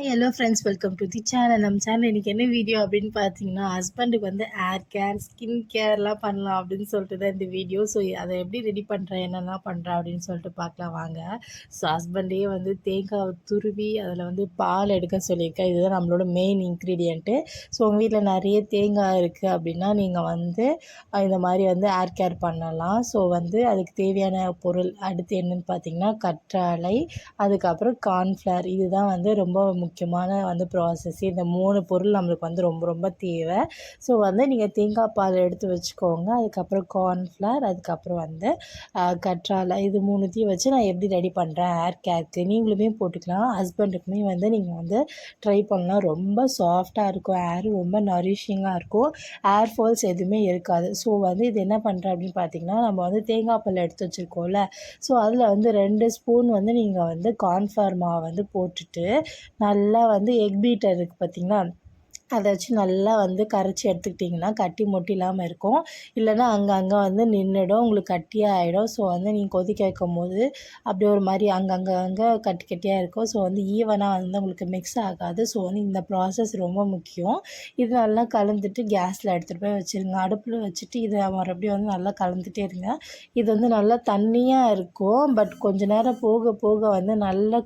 Hello friends, welcome to the channel. நம்ம channel இன்றைக்கி என்ன வீடியோ அப்படின்னு பார்த்தீங்கன்னா, ஹஸ்பண்டுக்கு வந்து ஹேர் கேர், ஸ்கின் கேர்லாம் பண்ணலாம் அப்படின்னு சொல்லிட்டு தான் இந்த வீடியோ. ஸோ அதை எப்படி ரெடி பண்ணுறேன், என்னெல்லாம் பண்ணுறேன் அப்படின்னு சொல்லிட்டு பார்க்கலாம் வாங்க. ஸோ ஹஸ்பண்டே வந்து தேங்காய் துருவி அதில் வந்து பால் எடுக்க சொல்லியிருக்கேன். இதுதான் நம்மளோட மெயின் இன்க்ரீடியண்ட்டு. ஸோ உங்கள் வீட்டில் நிறைய தேங்காய் இருக்குது அப்படின்னா நீங்கள் வந்து இந்த மாதிரி வந்து ஹேர் கேர் பண்ணலாம். ஸோ வந்து அதுக்கு தேவையான பொருள் அடுத்து என்னென்னு பார்த்தீங்கன்னா, கற்றாழை, அதுக்கப்புறம் கார்ன்ஃப்ளவர். இதுதான் வந்து ரொம்ப முக்கியமான வந்து ப்ராசஸ். இந்த 3 பொருள் நம்மளுக்கு வந்து ரொம்ப ரொம்ப தேவை. ஸோ வந்து நீங்கள் தேங்காய் பால் எடுத்து வச்சுக்கோங்க. அதுக்கப்புறம் கார்ன்ஃப்ளவர், அதுக்கப்புறம் வந்து கற்றாழை. இது 3த்தையும் வச்சு நான் எப்படி ரெடி பண்ணுறேன் ஹேர் கேருக்கு நீங்களுமே போட்டுக்கலாம். ஹஸ்பண்டுக்குமே வந்து நீங்கள் வந்து ட்ரை பண்ணலாம். ரொம்ப சாஃப்டாக இருக்கும், ஹேர் ரொம்ப நரிஷிங்காக இருக்கும், ஹேர் ஃபால்ஸ் எதுவுமே இருக்காது. ஸோ வந்து இது என்ன பண்ணுறேன் அப்படின்னு பார்த்தீங்கன்னா, நம்ம வந்து தேங்காய் பால் எடுத்து வச்சுருக்கோம்ல, ஸோ அதில் வந்து 2 ஸ்பூன் வந்து நீங்கள் வந்து கார்ன்ஃப்ளவர் மாவு வந்து போட்டுட்டு நல்லா வந்து எக் பீட்டர் இருக்குது பார்த்தீங்களா, அதை வச்சு நல்லா வந்து கரைச்சி எடுத்துக்கிட்டிங்கன்னா கட்டி மொட்டி இல்லாமல் இருக்கும். இல்லைனா அங்கங்கே வந்து நின்றுடும், உங்களுக்கு கட்டியாக ஆகிடும். ஸோ வந்து நீங்கள் கொதிக்க வைக்கும்போது அப்படியே ஒரு மாதிரி அங்கங்கே கட்டி கட்டியாக இருக்கும். ஸோ வந்து ஈவனாக வந்து உங்களுக்கு மிக்ஸ் ஆகாது. ஸோ வந்து இந்த ப்ராசஸ் ரொம்ப முக்கியம். இது நல்லா கலந்துட்டு கேஸில் எடுத்துகிட்டு போய் வச்சுருங்க. அடுப்பில் வச்சுட்டு இதை மறுபடியும் வந்து நல்லா கலந்துகிட்டே இருங்க. இது வந்து நல்லா தண்ணியாக இருக்கும், பட் கொஞ்சம் நேரம் போக போக வந்து நல்லா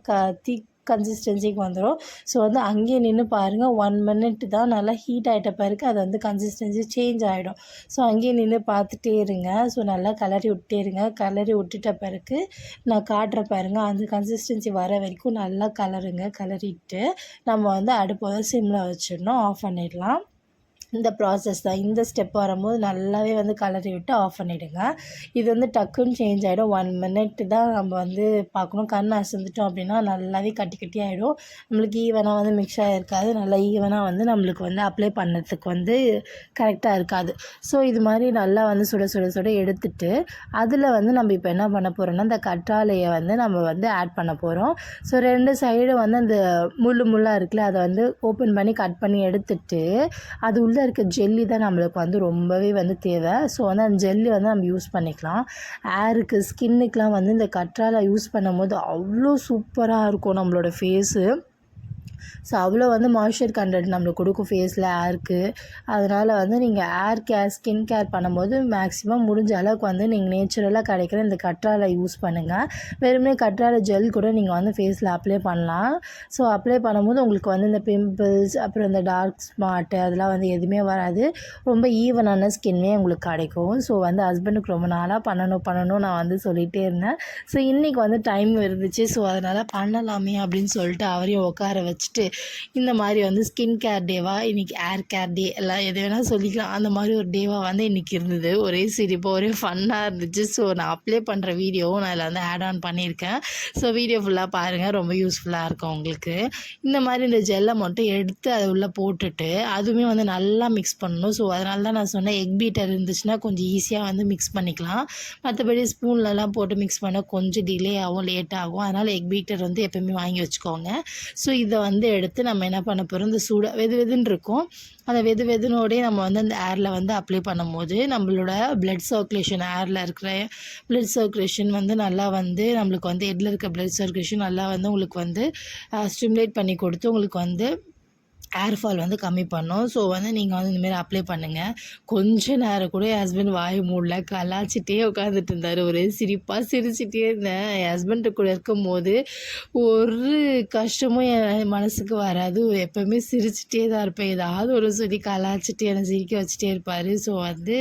திக் கன்சிஸ்டன்சிக்கு வந்துடும். ஸோ வந்து அங்கேயே நின்று பாருங்கள், 1 மினிட் தான். நல்லா ஹீட் ஆகிட்ட பிறகு அது வந்து கன்சிஸ்டன்சி சேஞ்ச் ஆகிடும். ஸோ அங்கேயே நின்று பார்த்துட்டே இருங்க. ஸோ நல்லா கிளறி விட்டே இருங்க. கிளறி விட்டுட்ட பிறகு நான் காட்டுற பாருங்கள், அந்த கன்சிஸ்டன்சி வர வரைக்கும் நல்லா கிளறிட்டு நம்ம வந்து அடுப்பை வந்து சிம்மில் வச்சிடணும், ஆஃப் பண்ணிடலாம். இந்த ப்ராசஸ் தான். இந்த ஸ்டெப் வரும்போது நல்லாவே வந்து கலரி விட்டு ஆஃப் பண்ணிவிடுங்க. இது வந்து டக்குன்னு சேஞ்ச் ஆகிடும். 1 மினிட் தான் நம்ம வந்து பார்க்கணும். கண் அசந்துட்டோம் அப்படின்னா நல்லாவே கட்டி ஆகிடும். நம்மளுக்கு ஈவனாக வந்து மிக்ஸ் ஆகிருக்காது. நல்லா ஈவனாக வந்து நம்மளுக்கு வந்து அப்ளை பண்ணுறதுக்கு வந்து கரெக்டாக இருக்காது. ஸோ இது மாதிரி நல்லா வந்து சுட எடுத்துட்டு அதில் வந்து நம்ம இப்போ என்ன பண்ண போகிறோம்னா, இந்த கற்றாழையை வந்து நம்ம வந்து ஆட் பண்ண போகிறோம். ஸோ 2 சைடும் வந்து அந்த முள்ளாக இருக்குல்ல, அதை வந்து ஓப்பன் பண்ணி கட் பண்ணி எடுத்துட்டு அது உள்ளே இருக்க ஜெல்லி தான் நம்மளுக்கு வந்து ரொம்பவே வந்து தேவை. ஸோ வந்து அந்த ஜெல்லி வந்து நம்ம யூஸ் பண்ணிக்கலாம். ஹேருக்கு, ஸ்கின்னுக்கெலாம் வந்து இந்த கற்றாழை யூஸ் பண்ணும்போது அவ்வளோ சூப்பராக இருக்கும் நம்மளோட ஃபேஸு. ஸோ அவ்வளோ வந்து மாய்ஸ்சர் கண்டென்ட் நம்மளுக்கு கொடுக்கும் ஃபேஸில், ஹேருக்கு. அதனால் வந்து நீங்கள் ஹேர் கேர், ஸ்கின் கேர் பண்ணும்போது மேக்ஸிமம் முடிஞ்ச அளவுக்கு வந்து நீங்கள் நேச்சுரலாக கிடைக்கிற இந்த கற்றாழை யூஸ் பண்ணுங்கள். வெறுமனே கற்றாழை ஜெல் கூட நீங்கள் வந்து ஃபேஸில் அப்ளை பண்ணலாம். ஸோ அப்ளை பண்ணும்போது உங்களுக்கு வந்து இந்த பிம்பிள்ஸ், அப்புறம் இந்த டார்க் ஸ்பாட்டு அதெல்லாம் வந்து எதுவுமே வராது. ரொம்ப ஈவனான ஸ்கின்னே உங்களுக்கு கிடைக்கும். ஸோ வந்து ஹஸ்பண்டுக்கு ரொம்ப நாளாக பண்ணணும் நான் வந்து சொல்லிகிட்டே இருந்தேன். ஸோ இன்றைக்கி வந்து டைம் இருந்துச்சு. ஸோ அதனால் பண்ணலாமே அப்படின்னு சொல்லிட்டு அவரையும் உட்கார வச்சுட்டு இந்த மாதிரி வந்து ஸ்கின் கேர் டேவா, இன்றைக்கி ஹேர் கேர் டே, எல்லாம் எது வேணால் சொல்லிக்கலாம். அந்த மாதிரி ஒரு டேவாக வந்து இன்றைக்கி இருந்தது. ஒரே சிரிப்பாக ஒரே ஃபன்னாக இருந்துச்சு. ஸோ நான் அப்ளை பண்ணுற வீடியோவும் நான் இதில் வந்து ஆட் ஆன் பண்ணியிருக்கேன். ஸோ வீடியோ ஃபுல்லாக பாருங்கள், ரொம்ப யூஸ்ஃபுல்லாக இருக்கும் உங்களுக்கு. இந்த மாதிரி இந்த ஜெல்லை மட்டும் எடுத்து அதை உள்ளே போட்டுட்டு அதுவுமே வந்து நல்லா மிக்ஸ் பண்ணணும். ஸோ அதனால தான் நான் சொன்னேன், எக் பீட்டர் இருந்துச்சுன்னா கொஞ்சம் ஈஸியாக வந்து மிக்ஸ் பண்ணிக்கலாம். மற்றபடி ஸ்பூன்லலாம் போட்டு மிக்ஸ் பண்ண கொஞ்சம் டிலே ஆகும், லேட் ஆகும். அதனால் எக் பீட்டர் வந்து எப்போயுமே வாங்கி வச்சுக்கோங்க. ஸோ இதை வந்து எடுத்து நம்ம என்ன பண்ண போகிறோம், இந்த வெதுன்னு இருக்கும், அந்த வெதுனோடே நம்ம வந்து அந்த ஹேரில் வந்து அப்ளை பண்ணும்போது நம்மளோட பிளட் சர்க்குலேஷன், ஹேரில் இருக்கிற பிளட் சர்க்குலேஷன் வந்து நல்லா வந்து நம்மளுக்கு வந்து ஹெட்டில் இருக்க பிளட் சர்க்குலேஷன் நல்லா வந்து உங்களுக்கு வந்து ஸ்டிமுலேட் பண்ணி கொடுத்து உங்களுக்கு வந்து ஹேர் ஃபால் வந்து கம்மி பண்ணும். ஸோ வந்து நீங்கள் வந்து இந்தமாரி அப்ளை பண்ணுங்கள். கொஞ்ச நேரம் கூட என் ஹஸ்பண்ட் வாய் மூடல, கலாச்சிட்டே உட்காந்துட்டு இருந்தார். ஒரே சிரிச்சிட்டே இருந்தேன். என் ஹஸ்பண்டு கூட இருக்கும்போது ஒரு கஷ்டமும் என் மனசுக்கு வராது. எப்போவுமே சிரிச்சிட்டே தான் இருப்பேன். ஏதாவது ஒரு சொல்லி கலாச்சிட்டு என்னை சிரிக்க வச்சுட்டே இருப்பார். ஸோ வந்து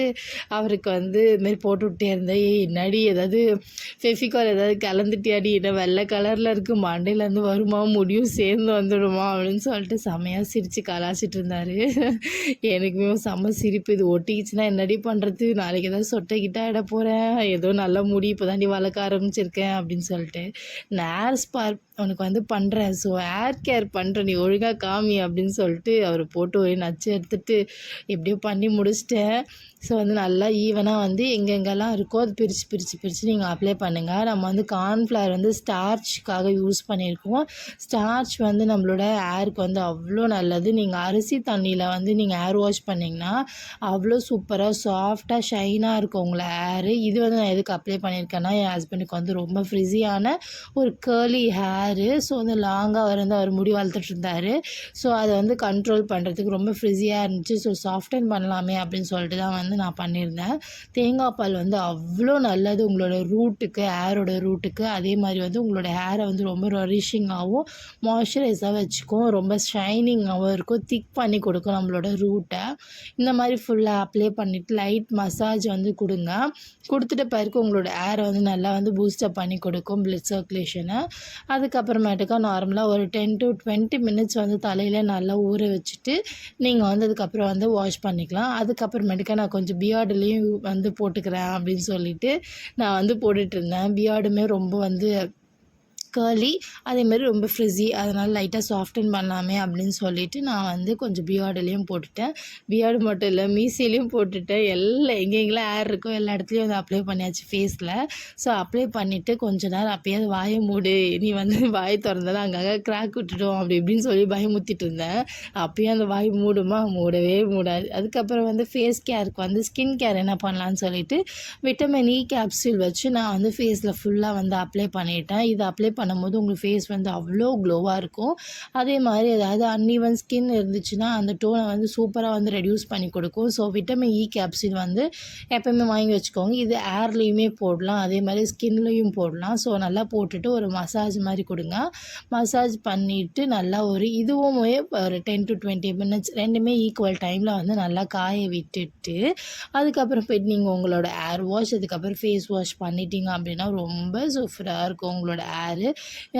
அவருக்கு வந்து இதுமாரி போட்டு விட்டே இருந்தேன். என்னாடி ஏதாவது ஃபெஃபிகால் ஏதாவது கலந்துட்டியாடி, என்ன வெள்ளை கலரில் இருக்குது, மண்டையிலேருந்து வருமா, முடியும் சேர்ந்து வந்துடுமா அப்படின்னு சொல்லிட்டு செமையாக சிரித்து கலாச்சிட்டு இருந்தார். எனக்குமே செம்ம சிரிப்பு. இது ஒட்டிக்கிச்சுன்னா என்னடி பண்ணுறது, நாளைக்கு ஏதாவது சொட்டைக்கிட்ட ஆகிட போகிறேன், ஏதோ நல்ல முடி இப்போ தாண்டி வளர்க்க ஆரம்பிச்சிருக்கேன் அப்படின்னு சொல்லிட்டு, நான் ஹேர் ஸ்பார் உனக்கு வந்து பண்ணுறேன், ஸோ ஹேர் கேர் பண்ணுறேன், நீ ஒழுங்காக காமி அப்படின்னு சொல்லிட்டு அவர் போட்டு ஒரே நச்சு எடுத்துகிட்டு எப்படியோ பண்ணி முடிச்சிட்டேன். ஸோ வந்து நல்லா ஈவனாக வந்து எங்கெங்கெல்லாம் இருக்கோ அது பிரித்து நீங்கள் அப்ளை பண்ணுங்கள். நம்ம வந்து கார்ன்ஃப்ளவர் வந்து ஸ்டார்ச்சுக்காக யூஸ் பண்ணியிருக்கோம். ஸ்டார்ச் வந்து நம்மளோட ஹேருக்கு வந்து அவ்வளோ நல்லது. நீங்கள் அரிசி தண்ணியில் வந்து நீங்கள் ஹேர் வாஷ் பண்ணிங்கன்னா அவ்வளோ சூப்பராக சாஃப்டாக ஷைனாக இருக்கும் உங்களை ஹேரு. இது வந்து நான் எதுக்கு அப்ளை பண்ணியிருக்கேன்னா, என் ஹஸ்பண்டுக்கு வந்து ரொம்ப ஃப்ரிஸியான ஒரு கேர்லி ஹேர் ஹேரு. ஸோ வந்து லாங்காக அவர் முடி வளர்த்துட்டு இருந்தார். ஸோ அதை வந்து கண்ட்ரோல் பண்ணுறதுக்கு ரொம்ப ஃப்ரிஸியாக இருந்துச்சு. ஸோ சாஃப்டன் பண்ணலாமே அப்படின்னு சொல்லிட்டு தான் வந்து நான் பண்ணியிருந்தேன். தேங்காய் பால் வந்து அவ்வளோ நல்லது உங்களோட ரூட்டுக்கு, ஹேரோட ரூட்டுக்கு. அதே மாதிரி வந்து உங்களோட ஹேரை வந்து ரொம்ப நரிஷிங்காகவும் மாய்ஸ்சரைஸாக வச்சுக்கும். ரொம்ப ஷைனிங்காகவும் இருக்கும். திக் பண்ணி கொடுக்கும் நம்மளோட ரூட்டை. இந்த மாதிரி ஃபுல்லாக அப்ளை பண்ணிவிட்டு லைட் மசாஜ் வந்து கொடுங்க. கொடுத்துட்ட பிறகு உங்களோட ஹேரை வந்து நல்லா வந்து பூஸ்டப் பண்ணி கொடுக்கும் பிளட் சர்க்குலேஷனை. அதுக்கப்புறமேட்டுக்கா நார்மலாக ஒரு 10 to 20 மினிட்ஸ் வந்து தலையில் நல்லா ஊற வச்சுட்டு நீங்கள் வந்து அதுக்கப்புறம் வந்து வாஷ் பண்ணிக்கலாம். அதுக்கப்புறமேட்டுக்கா நான் கொஞ்சம் பியார்டுலேயும் வந்து போட்டுக்கிறேன் அப்படின்னு சொல்லிட்டு நான் வந்து போட்டுட்ருந்தேன். பியார்டுமே ரொம்ப வந்து கேர்லி, அதேமாதிரி ரொம்ப ஃப்ரிஸி, அதனால் லைட்டாக சாஃப்டன் பண்ணலாமே அப்படின்னு சொல்லிவிட்டு நான் வந்து கொஞ்சம் பியார்டுலேயும் போட்டுட்டேன். பியார்டு மட்டும் இல்லை, மீசையிலையும் போட்டுட்டேன். எங்கெங்கெல்லாம் ஹேர் இருக்கோ எல்லா இடத்துலையும் வந்து அப்ளை பண்ணியாச்சு ஃபேஸில். ஸோ அப்ளை பண்ணிவிட்டு கொஞ்ச நேரம் அப்போயாவது வாயை மூடு, நீ வந்து வாய் திறந்தாலும் அங்கங்கே கிராக் விட்டுட்டோம் அப்படி இப்படின்னு சொல்லி பயமுறுத்திட்டு இருந்தேன். அப்போயும் அந்த வாய் மூடுமா? மூடவே மூடாது. அதுக்கப்புறம் வந்து ஃபேஸ் கேருக்கு வந்து ஸ்கின் கேர் என்ன பண்ணலான்னு சொல்லிட்டு விட்டமின் இ கேப்சூல் வச்சு நான் வந்து ஃபேஸில் ஃபுல்லாக வந்து அப்ளை பண்ணிட்டேன். இது அப்ளை பண்ணும்போது உங்கள் ஃபேஸ் வந்து அவ்வளோ க்ளோவாக இருக்கும். அதே மாதிரி ஏதாவது அன்ஈவன் ஸ்கின் இருந்துச்சுன்னா அந்த டோனை வந்து சூப்பராக வந்து ரெடியூஸ் பண்ணி கொடுக்கும். ஸோ விட்டமின் இ கேப்சூல் வந்து எப்போயுமே வாங்கி வச்சுக்கோங்க. இது ஹேர்லேயுமே போடலாம், அதே மாதிரி ஸ்கின்லேயும் போடலாம். ஸோ நல்லா போட்டுட்டு ஒரு மசாஜ் மாதிரி கொடுங்க. மசாஜ் பண்ணிவிட்டு நல்லா இதுவுமே ஒரு 10 to 20 மினிட்ஸ் ரெண்டுமே ஈக்குவல் டைமில் வந்து நல்லா காய விட்டுட்டு அதுக்கப்புறம் போய்ட்டு நீங்கள் உங்களோட ஹேர் வாஷ் அதுக்கப்புறம் ஃபேஸ் வாஷ் பண்ணிட்டீங்க அப்படின்னா ரொம்ப சூப்பராக இருக்கும் உங்களோட ஹேரு.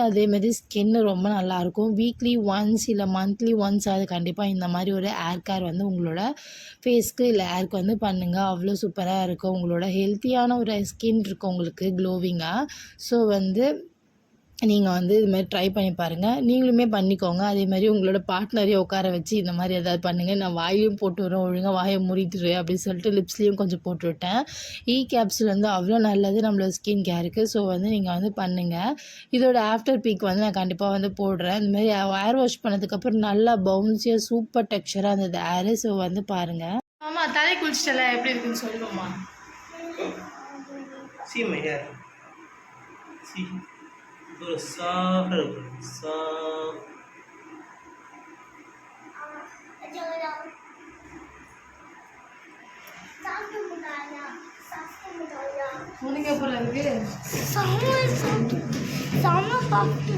அதேமாதிரி ஸ்கின்னு ரொம்ப நல்லாயிருக்கும். வீக்லி ஒன்ஸ் இல்லை மந்த்லி ஒன்ஸ் அது கண்டிப்பாக இந்த மாதிரி ஒரு ஹேர் கேர் வந்து உங்களோட ஃபேஸ்க்கு இல்லை ஹேருக்கு வந்து பண்ணுங்கள். அவ்வளோ சூப்பராக இருக்கும். உங்களோட ஹெல்த்தியான ஒரு ஸ்கின் இருக்கும் உங்களுக்கு க்ளோவிங்காக. ஸோ வந்து நீங்கள் வந்து இதுமாதிரி ட்ரை பண்ணி பாருங்கள். நீங்களுமே பண்ணிக்கோங்க. அதேமாதிரி உங்களோட பார்ட்னரையும் உட்கார வச்சு இந்த மாதிரி எதாவது பண்ணுங்கள். நான் வாயிலையும் போட்டு வரேன், ஒழுங்காக வாயை மூடிட்டுரு அப்படின்னு சொல்லிட்டு லிப்ஸ்லேயும் கொஞ்சம் போட்டு விட்டேன். இ கேப்சூல் வந்து அவ்வளோ நல்லது நம்மளோட ஸ்கின் கேருக்கு. ஸோ வந்து நீங்கள் வந்து பண்ணுங்கள். இதோட ஆஃப்டர் பீக் வந்து நான் கண்டிப்பாக வந்து போடுறேன். இந்தமாதிரி ஹேர் வாஷ் பண்ணதுக்கப்புறம் நல்லா பவுன்ஸியாக சூப்பர் டெக்ஸ்சராக இருந்தது ஹேரு. ஸோ வந்து பாருங்கள். ஆமாம், தலை குளிச்சிட்டல எப்படி இருக்குன்னு சொல்லுவோம்மா. ஒரு சாஃப்டாக இருக்கும். சாஃப்ட் உனக்கு எப்படி இருக்கு? செம்ம சாஃப்ட்.